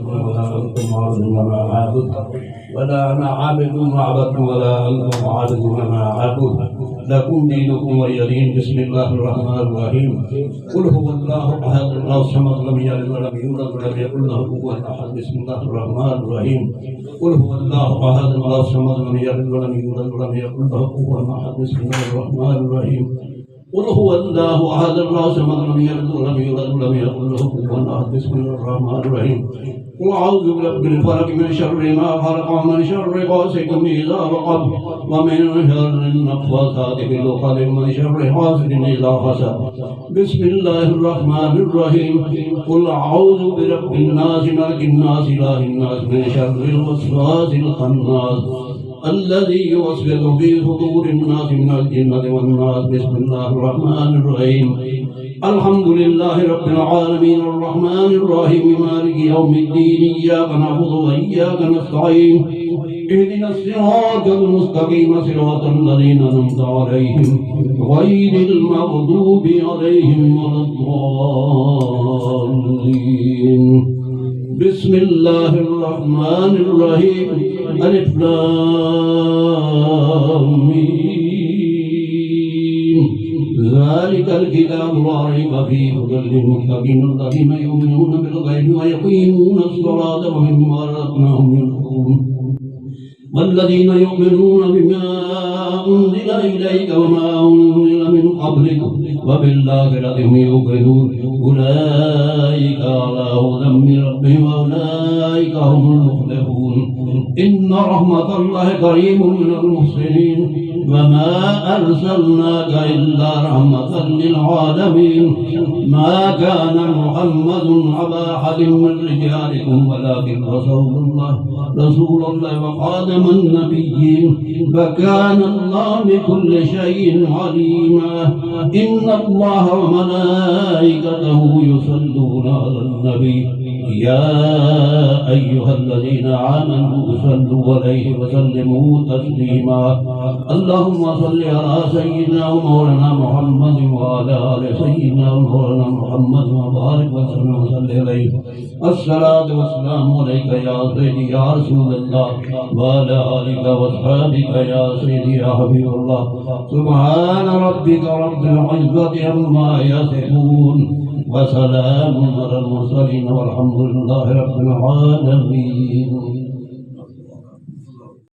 ولا أنتم عابدون ما أعبد ولا أنا عابد ما عبدتم ولا أنتم عابدون ما أعبد لكم دينكم ولي دين. بسم الله الرحمن الرحيم. قل هو الله أحد الله الصمد لم يلد ولم يولد ولم يكن له كفوا أحد. بسم الله الرحمن الرحيم. قل هو الله أحد الله الصمد لم يلد ولم يولد ولم يكن له كفوا أحد. بسم الله الرحمن الرحيم. قل هو الله أحد الله الصمد لم يلد ولم يولد ولم يكن له كفوا أحد. بسم الله الرحمن الرحيم. قل أعوذ برب الفلق من شر ما خلق ومن شر غاسق إذا وقب ومن شر النفاثات في العقد ومن شر حاسد إذا حسد. بسم الله الرحمن الرحيم. قل أعوذ برب الناس ملك الناس إله الناس من شر الوسواس الخناس الذي يوسوس في صدور الناس من الجنة والناس. بسم الله الرحمن الرحيم. الحمد لله رب العالمين الرحمن الرحيم مالك يوم الدين. إياك نعبد وإياك نستعين. اهدنا الصراط المستقيم صراط الذين أنعمت عليهم غير المغضوب عليهم ولا الضالين. بسم الله الرحمن الرحيم. ألف لام ميم. ذلك الكتاب لا ريب فيه هدى للمتقين الذين يؤمنون بالغيب ويقيمون الصلاة ومما رزقناهم ينفقون. والذين يؤمنون بما أنزل إليك وما أنزل من قبلك وبالآخرة هم يوقنون. أولئك على هدى من ربهم وأولئك هم المفلحون. إن رحمة الله قريب من المحسنين. وما أرسلناك إلا رحمة للعالمين. ما كان محمد أبا أحد من رجالكم ولكن رسول الله وخاتم النبيين وكان الله بكل شيء عليما. إن الله وملائكته يصلون على النبي يا أيها الذين آمنوا صلوا عليه وسلموا تسليما. اللهم صل على سيدنا ومولانا محمد وعلى آل سيدنا ومولانا محمد وبارك وسلم عليه. الصلاة والسلام عليك يا سيدي يا رسول الله وعلى آلك وأصحابك يا سيدي يا حبيب الله. سبحان ربك رب العزة عما يصفون وسلام على المرسلين والحمد لله رب العالمين.